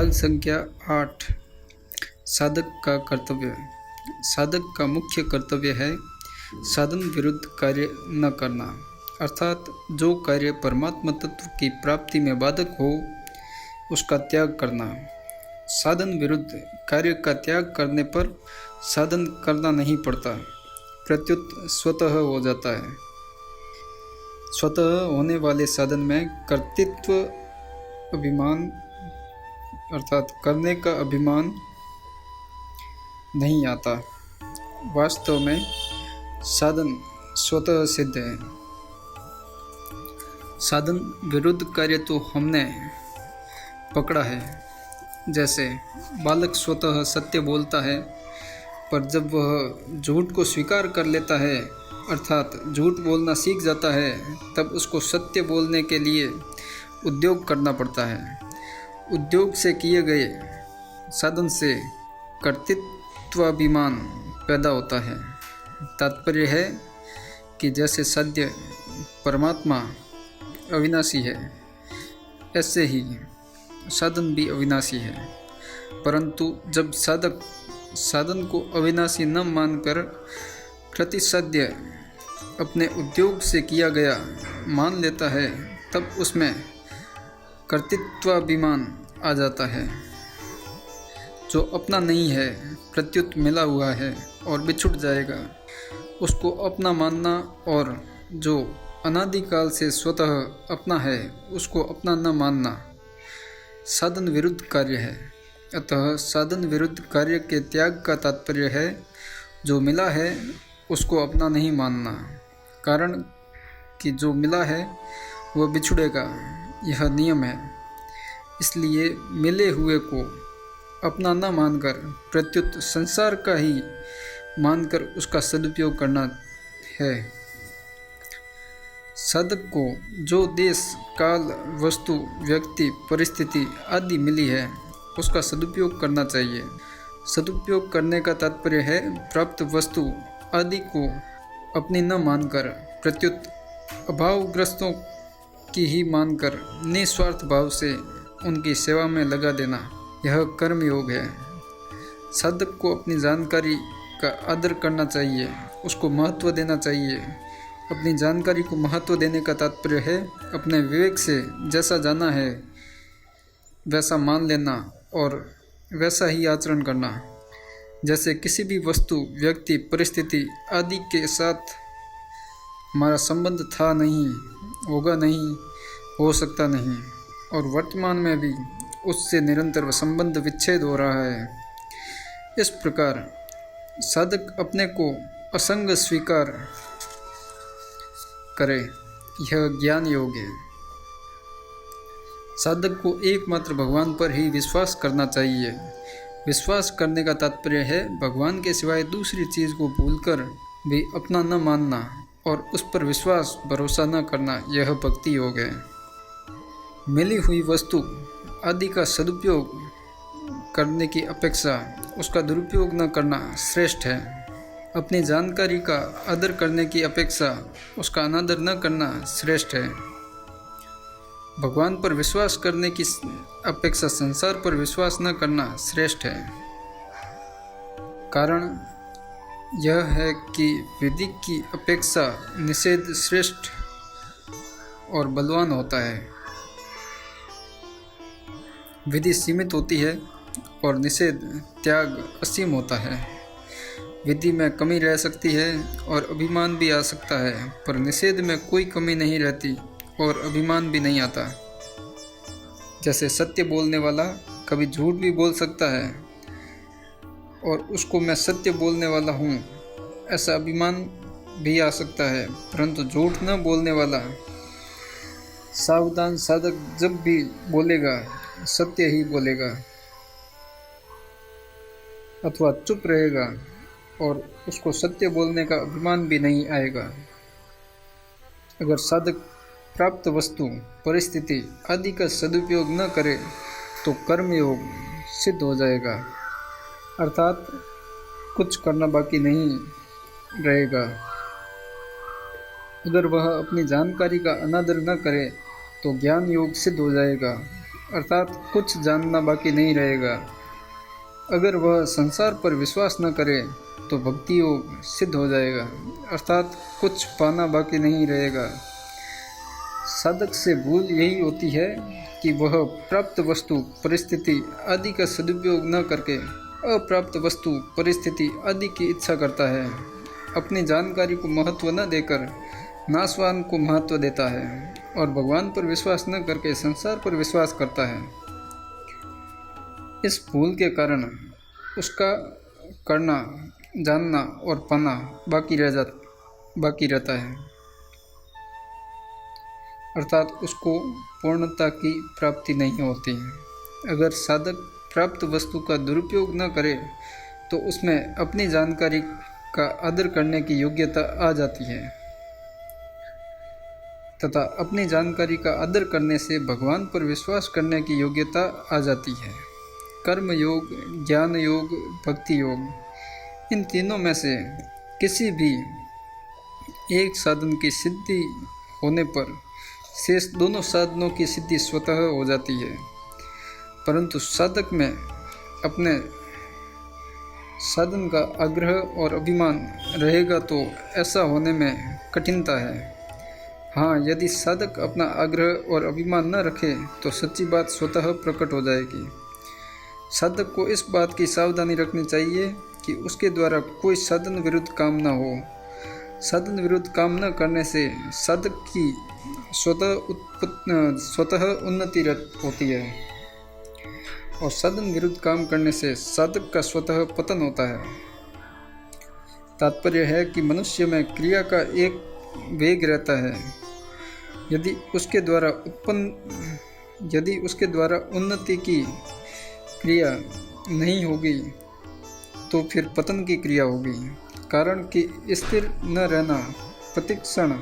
भाग संख्या 8। साधक का कर्तव्य। साधक का मुख्य कर्तव्य है साधन विरुद्ध कार्य न करना, अर्थात जो कार्य परमात्मा तत्व की प्राप्ति में बाधक हो उसका त्याग करना। साधन विरुद्ध कार्य का त्याग करने पर साधन करना नहीं पड़ता, प्रत्युत स्वतः हो जाता है। स्वतः होने वाले साधन में कर्तृत्व अभिमान अर्थात करने का अभिमान नहीं आता। वास्तव में साधन स्वतः सिद्ध है। साधन विरुद्ध कार्य तो हमने पकड़ा है। जैसे बालक स्वतः सत्य बोलता है, पर जब वह झूठ को स्वीकार कर लेता है अर्थात झूठ बोलना सीख जाता है, तब उसको सत्य बोलने के लिए उद्योग करना पड़ता है। उद्योग से किए गए साधन से कर्तृत्वाभिमान पैदा होता है। तात्पर्य है कि जैसे सत्य परमात्मा अविनाशी है, ऐसे ही साधन भी अविनाशी है। परंतु जब साधक साधन को अविनाशी न मानकर प्रतिसाध्य अपने उद्योग से किया गया मान लेता है, तब उसमें कर्तृत्वाभिमान आ जाता है। जो अपना नहीं है, प्रत्युत मिला हुआ है और बिछुड़ जाएगा, उसको अपना मानना, और जो अनादिकाल से स्वतः अपना है उसको अपना न मानना साधन विरुद्ध कार्य है। अतः साधन विरुद्ध कार्य के त्याग का तात्पर्य है जो मिला है उसको अपना नहीं मानना, कारण कि जो मिला है वह बिछुड़ेगा, यह नियम है। इसलिए मिले हुए को अपना न मानकर प्रत्युत संसार का ही मानकर उसका सदुपयोग करना है। साधक को जो देश काल वस्तु व्यक्ति परिस्थिति आदि मिली है उसका सदुपयोग करना चाहिए। सदुपयोग करने का तात्पर्य है प्राप्त वस्तु आदि को अपनी न मानकर प्रत्युत अभावग्रस्तों की ही मानकर निस्वार्थ भाव से उनकी सेवा में लगा देना, यह कर्म योग है। साधक को अपनी जानकारी का आदर करना चाहिए, उसको महत्व देना चाहिए। अपनी जानकारी को महत्व देने का तात्पर्य है अपने विवेक से जैसा जाना है वैसा मान लेना और वैसा ही आचरण करना। जैसे किसी भी वस्तु व्यक्ति परिस्थिति आदि के साथ हमारा संबंध था नहीं, होगा नहीं, हो सकता नहीं, और वर्तमान में भी उससे निरंतर संबंध विच्छेद हो रहा है। इस प्रकार साधक अपने को असंग स्वीकार करे, यह ज्ञान योग है। साधक को एकमात्र भगवान पर ही विश्वास करना चाहिए। विश्वास करने का तात्पर्य है भगवान के सिवाय दूसरी चीज़ को भूलकर भी अपना न मानना और उस पर विश्वास भरोसा न करना, यह भक्ति योग है। मिली हुई वस्तु आदि का सदुपयोग करने की अपेक्षा उसका दुरुपयोग न करना श्रेष्ठ है। अपनी जानकारी का आदर करने की अपेक्षा उसका अनादर न करना श्रेष्ठ है। भगवान पर विश्वास करने की अपेक्षा संसार पर विश्वास न करना श्रेष्ठ है। कारण यह है कि विधि की अपेक्षा निषेध श्रेष्ठ और बलवान होता है। विधि सीमित होती है और निषेध त्याग असीम होता है। विधि में कमी रह सकती है और अभिमान भी आ सकता है, पर निषेध में कोई कमी नहीं रहती और अभिमान भी नहीं आता। जैसे सत्य बोलने वाला कभी झूठ भी बोल सकता है और उसको मैं सत्य बोलने वाला हूँ ऐसा अभिमान भी आ सकता है, परंतु झूठ न बोलने वाला सावधान साधक जब भी बोलेगा सत्य ही बोलेगा अथवा चुप रहेगा और उसको सत्य बोलने का अभिमान भी नहीं आएगा। अगर साधक प्राप्त वस्तु परिस्थिति आदि का सदुपयोग न करे तो कर्मयोग सिद्ध हो जाएगा, अर्थात कुछ करना बाकी नहीं रहेगा। अगर वह अपनी जानकारी का अनादर न करे तो ज्ञान योग सिद्ध हो जाएगा अर्थात कुछ जानना बाकी नहीं रहेगा। अगर वह संसार पर विश्वास न करे तो भक्ति योग सिद्ध हो जाएगा, अर्थात कुछ पाना बाकी नहीं रहेगा। साधक से भूल यही होती है कि वह प्राप्त वस्तु परिस्थिति आदि का सदुपयोग न करके अप्राप्त वस्तु परिस्थिति आदि की इच्छा करता है। अपनी जानकारी को महत्व न देकर नाशवान को महत्व देता है और भगवान पर विश्वास न करके संसार पर विश्वास करता है। इस भूल के कारण उसका करना, जानना और पाना बाकी रहता है, अर्थात उसको पूर्णता की प्राप्ति नहीं होती। अगर साधक प्राप्त वस्तु का दुरुपयोग न करे तो उसमें अपनी जानकारी का आदर करने की योग्यता आ जाती है तथा अपनी जानकारी का आदर करने से भगवान पर विश्वास करने की योग्यता आ जाती है। कर्म योग, ज्ञान योग, भक्ति योग, इन तीनों में से किसी भी एक साधन की सिद्धि होने पर शेष दोनों साधनों की सिद्धि स्वतः हो जाती है। परंतु साधक में अपने साधन का आग्रह और अभिमान रहेगा तो ऐसा होने में कठिनता है। हाँ, यदि साधक अपना आग्रह और अभिमान न रखे तो सच्ची बात स्वतः प्रकट हो जाएगी। साधक को इस बात की सावधानी रखनी चाहिए कि उसके द्वारा कोई साधन विरुद्ध काम न हो। साधन विरुद्ध काम न करने से साधक की स्वतः उन्नति होती है और साधन विरुद्ध काम करने से साधक का स्वतः पतन होता है। तात्पर्य है कि मनुष्य में क्रिया का एक वेग रहता है। यदि उसके द्वारा उन्नति की क्रिया नहीं होगी तो फिर पतन की क्रिया होगी, कारण कि स्थिर न रहना, प्रतिक्षण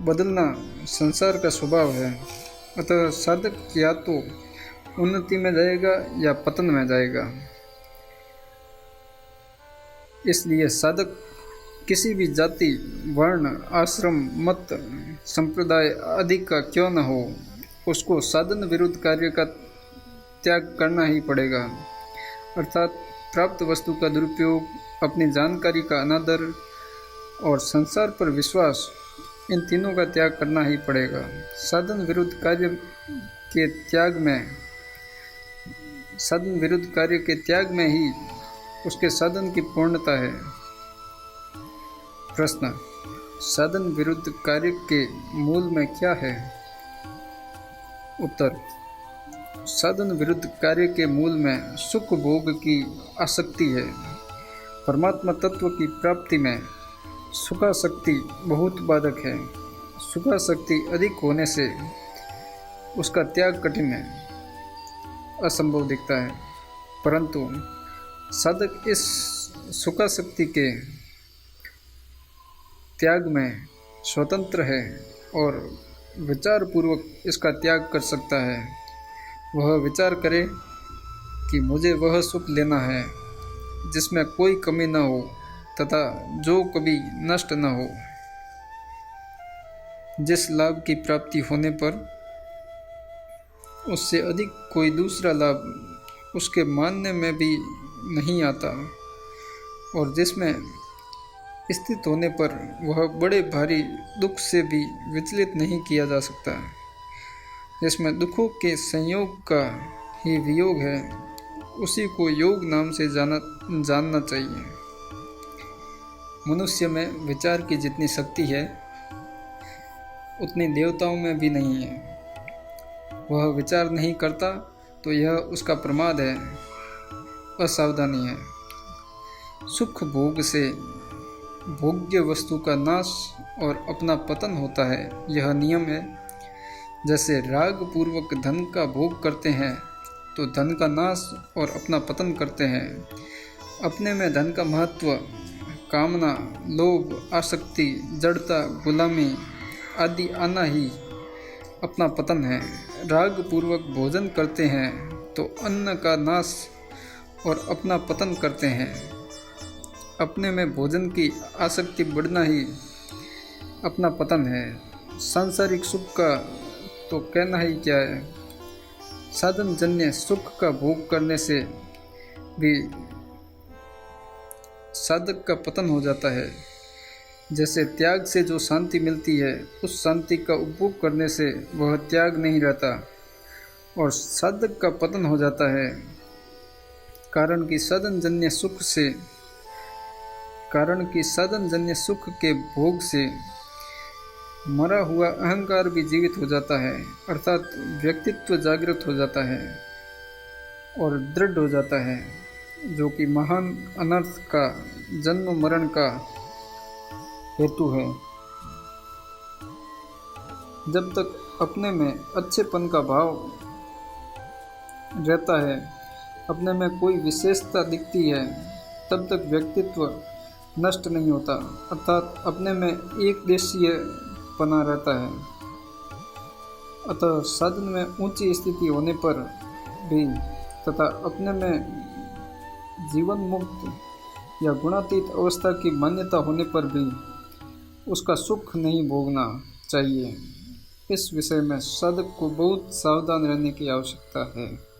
बदलना संसार का स्वभाव है। अतः साधक या तो उन्नति में जाएगा या पतन में जाएगा। इसलिए साधक किसी भी जाति, वर्ण, आश्रम, मत, संप्रदाय आदि का क्यों न हो, उसको साधन विरुद्ध कार्य का त्याग करना ही पड़ेगा, अर्थात प्राप्त वस्तु का दुरुपयोग, अपनी जानकारी का अनादर और संसार पर विश्वास, इन तीनों का त्याग करना ही पड़ेगा। साधन विरुद्ध कार्य के त्याग में ही उसके साधन की पूर्णता है। प्रश्न: साधन विरुद्ध कार्य के मूल में क्या है? उत्तर: साधन विरुद्ध कार्य के मूल में सुख भोग की आसक्ति है। परमात्मा तत्व की प्राप्ति में सुखासक्ति बहुत बाधक है। सुखासक्ति अधिक होने से उसका त्याग कठिन है, असंभव दिखता है। परंतु साधक इस सुखासक्ति के त्याग में स्वतंत्र है और विचार पूर्वक इसका त्याग कर सकता है। वह विचार करे कि मुझे वह सुख लेना है जिसमें कोई कमी न हो तथा जो कभी नष्ट न हो। जिस लाभ की प्राप्ति होने पर उससे अधिक कोई दूसरा लाभ उसके मानने में भी नहीं आता और जिसमें स्थित होने पर वह बड़े भारी दुख से भी विचलित नहीं किया जा सकता, जिसमें दुखों के संयोग का ही वियोग है, उसी को योग नाम से जानना चाहिए। मनुष्य में विचार की जितनी शक्ति है उतनी देवताओं में भी नहीं है। वह विचार नहीं करता तो यह उसका प्रमाद है, असावधानी है। सुख भोग से भोग्य वस्तु का नाश और अपना पतन होता है, यह नियम है। जैसे राग पूर्वक धन का भोग करते हैं तो धन का नाश और अपना पतन करते हैं। अपने में धन का महत्व, कामना, लोभ, आसक्ति, जड़ता, गुलामी आदि आना ही अपना पतन है। राग पूर्वक भोजन करते हैं तो अन्न का नाश और अपना पतन करते हैं। अपने में भोजन की आसक्ति बढ़ना ही अपना पतन है। सांसारिक सुख का तो कहना ही क्या है। साधन जन्य सुख का भोग करने से भी साधक का पतन हो जाता है। जैसे त्याग से जो शांति मिलती है, उस शांति का उपभोग करने से वह त्याग नहीं रहता और साधक का पतन हो जाता है। कारण कि साधन जन्य सुख के भोग से मरा हुआ अहंकार भी जीवित हो जाता है, अर्थात व्यक्तित्व जागृत हो जाता है और दृढ़ हो जाता है, जो कि महान अनर्थ का जन्म मरण का हेतु है। जब तक अपने में अच्छेपन का भाव रहता है, अपने में कोई विशेषता दिखती है, तब तक व्यक्तित्व नष्ट नहीं होता, अर्थात अपने में एक देशीय पना रहता है। अतः साधन में ऊंची स्थिति होने पर भी तथा अपने में जीवन मुक्त या गुणातीत अवस्था की मान्यता होने पर भी उसका सुख नहीं भोगना चाहिए। इस विषय में साधक को बहुत सावधान रहने की आवश्यकता है।